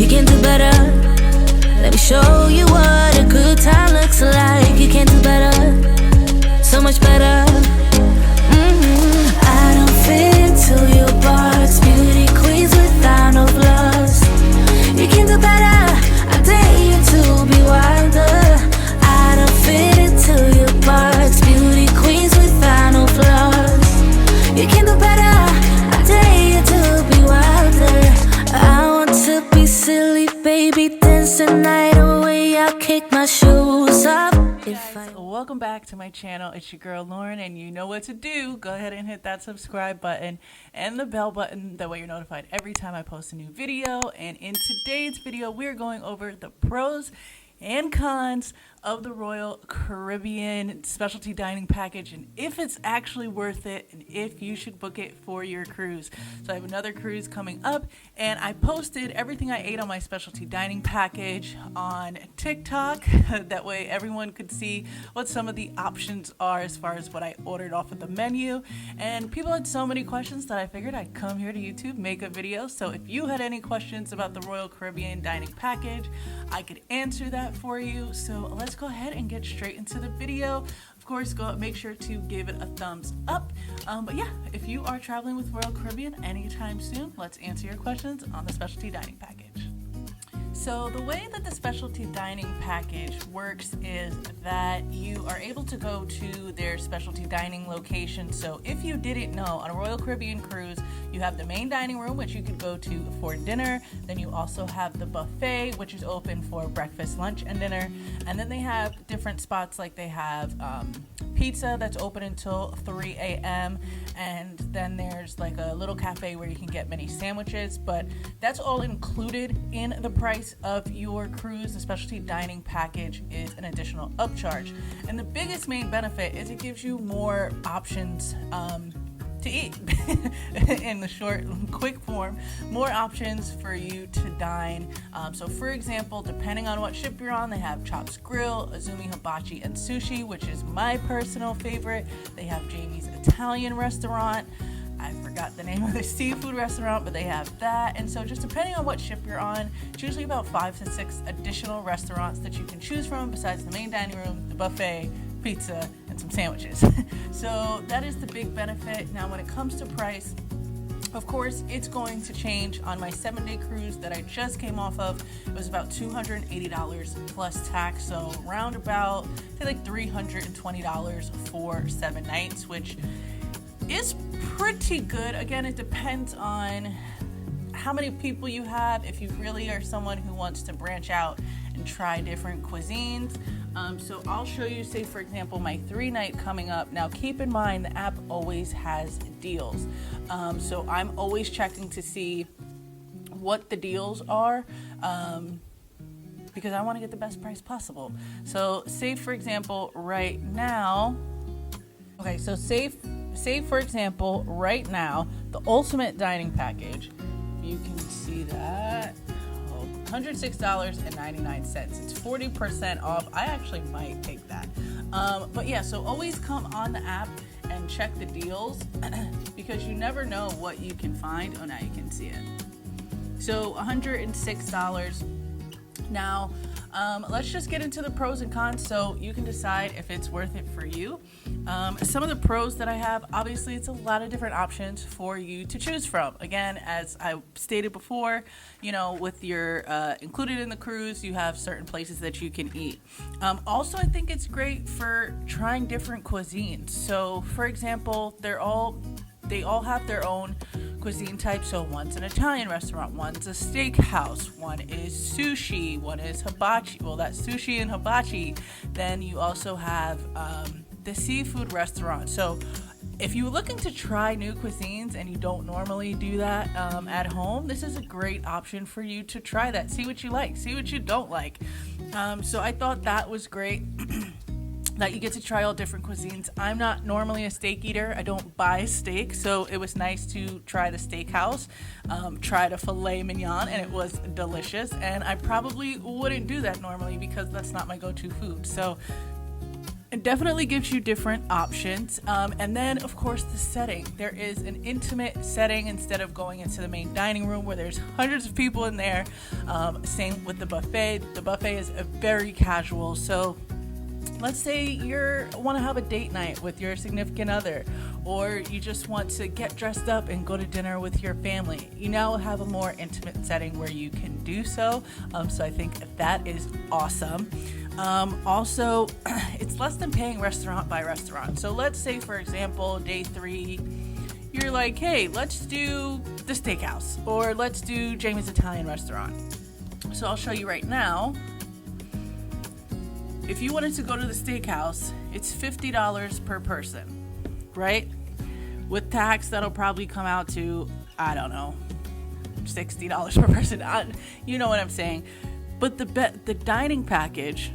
You can do better. Let me show you what a good time looks like. You can do better, so much better. I don't fit into your box. Beauty queens without no flaws. You can do better. I dare you to be wilder. I don't fit into your box. Beauty queens without no flaws. You can do better. I dare you to be wilder. I want to be silly, baby, dance the night away. I'll kick my shoes off. Welcome back to my channel. It's your girl Lauren, and you know what to do. Go ahead and hit that subscribe button and the bell button. That way you're notified every time I post a new video. And in today's video, we're going over the pros and cons of the Royal Caribbean specialty dining package, and if it's actually worth it, and if you should book it for your cruise. So I have another cruise coming up, and I posted everything I ate on my specialty dining package on TikTok. That way everyone could see what some of the options are as far as what I ordered off of the menu. And people had so many questions that I figured I'd come here to YouTube, make a video. So if you had any questions about the Royal Caribbean dining package, I could answer that for you. So let's go ahead and get straight into the video. Of course, make sure to give it a thumbs up. But yeah, if you are traveling with Royal Caribbean anytime soon, let's answer your questions on the specialty dining package. So the way that the specialty dining package works is that you are able to go to their specialty dining location. So if you didn't know, on a Royal Caribbean cruise, you have the main dining room, which you could go to for dinner. Then you also have the buffet, which is open for breakfast, lunch, and dinner. And then they have different spots, like they have pizza that's open until 3 a.m. And then there's like a little cafe where you can get mini sandwiches, but that's all included in the price of your cruise. The specialty dining package is an additional upcharge. And the biggest main benefit is it gives you more options to eat. In the short, quick form, more options for you to dine. So for example, depending on what ship you're on, they have Chops Grille, Izumi Hibachi and Sushi, which is my personal favorite. They have Jamie's Italian restaurant. I forgot the name of the seafood restaurant, but they have that. And so just depending on what ship you're on, it's usually about 5 to 6 additional restaurants that you can choose from besides the main dining room, the buffet, pizza, and some sandwiches. So that is the big benefit. Now when it comes to price, of course, it's going to change. On my 7-day cruise that I just came off of, it was about $280 plus tax. So around about, say, like $320 for 7 nights, which is pretty good. Again, it depends on how many people you have, if you really are someone who wants to branch out and try different cuisines. So I'll show you, say for example, my 3-night coming up. Now keep in mind the app always has deals. So I'm always checking to see what the deals are, because I want to get the best price possible. So say for example right now, say for example right now, the ultimate dining package, you can see that, $106.99. It's 40% off. I actually might take that. But yeah, so always come on the app and check the deals because you never know what you can find. Oh, now you can see it. So $106. Now, let's just get into the pros and cons so you can decide if it's worth it for you. Some of the pros that I have, obviously it's a lot of different options for you to choose from. Again, as I stated before, you know, with your included in the cruise, you have certain places that you can eat. Also, I think it's great for trying different cuisines. So for example, they all have their own cuisine type. So one's an Italian restaurant, one's a steakhouse, one is sushi, one is hibachi. Well, that's sushi and hibachi. Then you also have the seafood restaurant. So if you're looking to try new cuisines and you don't normally do that at home, this is a great option for you to try that. See what you like, see what you don't like. So I thought that was great. That you get to try all different cuisines. I'm not normally a steak eater. I don't buy steak, so it was nice to try the steakhouse, try the filet mignon, and it was delicious. And I probably wouldn't do that normally because that's not my go-to food. So It definitely gives you different options. And then, of course, the setting. There is an intimate setting instead of going into the main dining room where there's hundreds of people in there. Same with the buffet. The buffet is very casual. So let's say you want to have a date night with your significant other, or you just want to get dressed up and go to dinner with your family. You now have a more intimate setting where you can do so. So I think that is awesome. Also, it's less than paying restaurant by restaurant. So let's say, for example, day 3, you're like, hey, let's do the steakhouse, or let's do Jamie's Italian restaurant. So I'll show you right now. If you wanted to go to the steakhouse, it's $50 per person, right? With tax, that'll probably come out to, I don't know, $60 per person. You know what I'm saying. But the dining package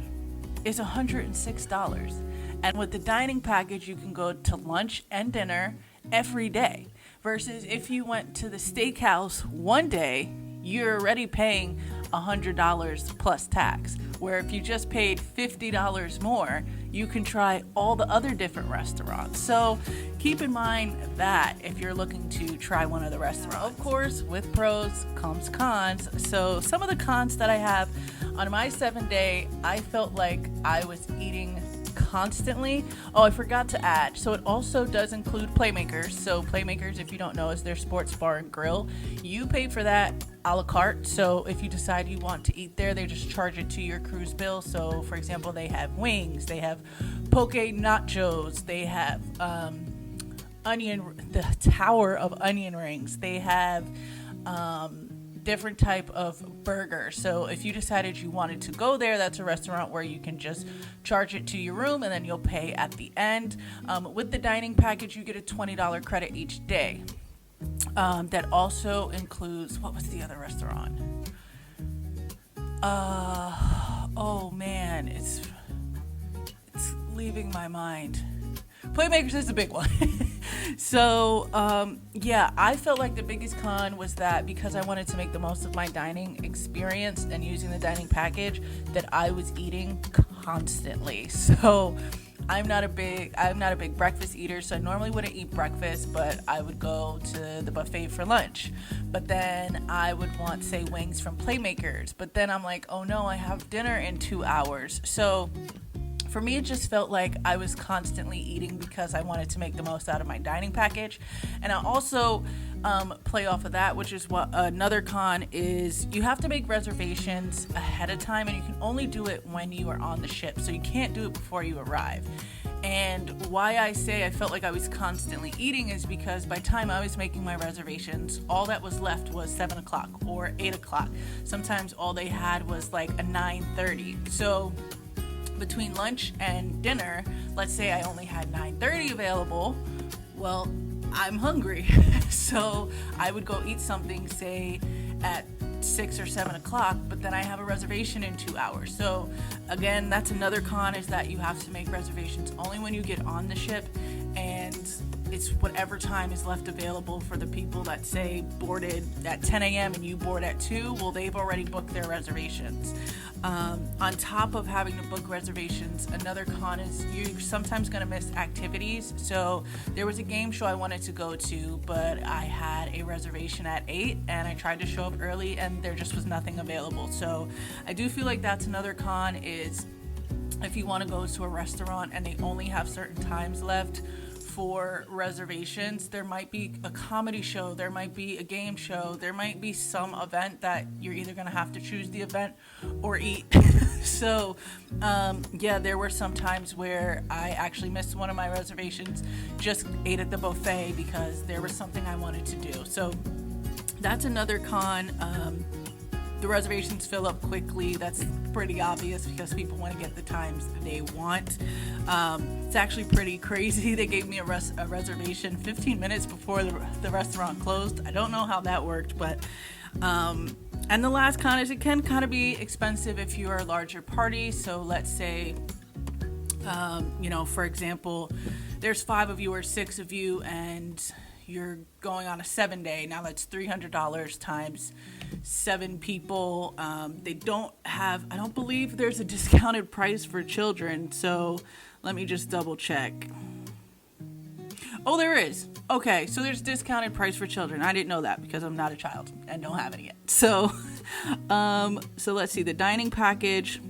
is $106. And with the dining package, you can go to lunch and dinner every day. Versus if you went to the steakhouse one day, you're already paying $100 plus tax. Where if you just paid $50 more, you can try all the other different restaurants. So keep in mind that if you're looking to try one of the restaurants. Of course, with pros comes cons. So some of the cons that I have, on my 7-day, I felt like I was eating constantly. Oh, I forgot to add. So it also does include Playmakers. So Playmakers, if you don't know, is their sports bar and grill. You pay for that a la carte. So if you decide you want to eat there, they just charge it to your cruise bill. So for example, they have wings, they have poke nachos, they have the tower of onion rings, they have different type of burger. So if you decided you wanted to go there, that's a restaurant where you can just charge it to your room and then you'll pay at the end. With the dining package, you get a $20 credit each day. That also includes, what was the other restaurant? Oh man, it's leaving my mind. Playmakers is a big one. So, yeah, I felt like the biggest con was that because I wanted to make the most of my dining experience and using the dining package, that I was eating constantly. So I'm not a big breakfast eater, so I normally wouldn't eat breakfast, but I would go to the buffet for lunch. But then I would want, say, wings from Playmakers. But then I'm like, oh no, I have dinner in 2 hours. So for me, it just felt like I was constantly eating because I wanted to make the most out of my dining package. And I also play off of that, which is what another con is. You have to make reservations ahead of time, and you can only do it when you are on the ship. So you can't do it before you arrive. And why I say I felt like I was constantly eating is because by the time I was making my reservations, all that was left was 7 o'clock or 8 o'clock. Sometimes all they had was like a 9:30. So between lunch and dinner, let's say I only had 9:30 available, well, I'm hungry. So I would go eat something, say, at 6 or 7 o'clock, but then I have a reservation in 2 hours. So again, that's another con, is that you have to make reservations only when you get on the ship, and it's whatever time is left available for the people that, say, boarded at 10 a.m. and you board at 2. Well, they've already booked their reservations. On top of having to book reservations, another con is you're sometimes going to miss activities. So there was a game show I wanted to go to, but I had a reservation at 8 and I tried to show up early and there just was nothing available. So I do feel like that's another con, is if you want to go to a restaurant and they only have certain times left for reservations, there might be a comedy show, there might be a game show, there might be some event that you're either going to have to choose the event or eat. So yeah, there were some times where I actually missed one of my reservations, just ate at the buffet because there was something I wanted to do. So that's another con. The reservations fill up quickly. That's pretty obvious because people want to get the times they want. It's actually pretty crazy. They gave me a reservation 15 minutes before the restaurant closed. I don't know how that worked, but and the last con is it can kind of be expensive if you are a larger party. So let's say, for example, there's 5 of you or 6 of you, and you're going on a 7-day. Now that's $300 times 7 people. They don't have, I don't believe there's a discounted price for children. So let me just double check. Oh, there is. Okay, so there's discounted price for children. I didn't know that because I'm not a child and don't have any yet. So, so let's see. The dining package,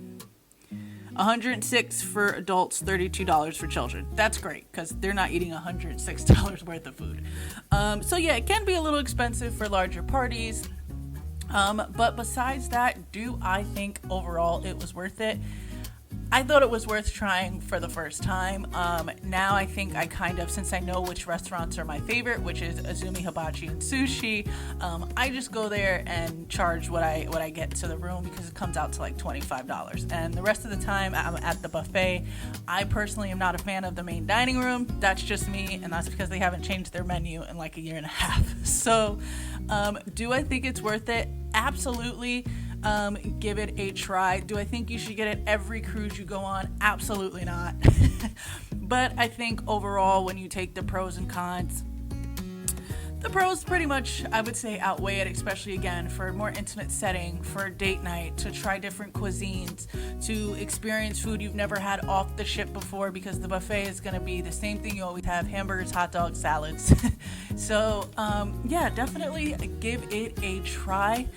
$106 for adults, $32 for children. That's great because they're not eating $106 worth of food. So yeah, it can be a little expensive for larger parties. But besides that, do I think overall it was worth it? I thought it was worth trying for the first time. Now I think I kind of, since I know which restaurants are my favorite, which is Izumi Hibachi and Sushi, I just go there and charge what I get to the room because it comes out to like $25. And the rest of the time I'm at the buffet. I personally am not a fan of the main dining room. That's just me, and that's because they haven't changed their menu in like a year and a half. So do I think it's worth it? Absolutely. Give it a try. Do I think you should get it every cruise you go on? Absolutely not. But I think overall, when you take the pros and cons, the pros pretty much, I would say, outweigh it, especially again for a more intimate setting, for a date night, to try different cuisines, to experience food you've never had off the ship before, because the buffet is going to be the same thing you always have: hamburgers, hot dogs, salads. So yeah, definitely give it a try.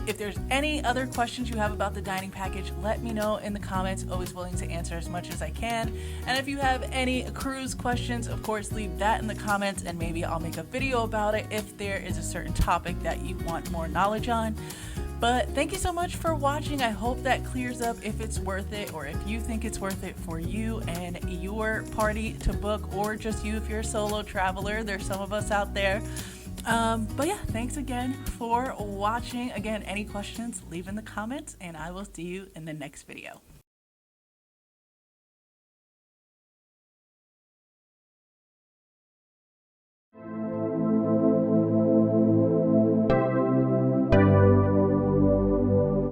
If there's any other questions you have about the dining package, let me know in the comments. Always willing to answer as much as I can. And if you have any cruise questions, of course, leave that in the comments and maybe I'll make a video about it if there is a certain topic that you want more knowledge on. But thank you so much for watching. I hope that clears up if it's worth it, or if you think it's worth it for you and your party to book, or just you if you're a solo traveler. There's some of us out there. But yeah, thanks again for watching. Again, any questions, leave in the comments, and I will see you in the next video.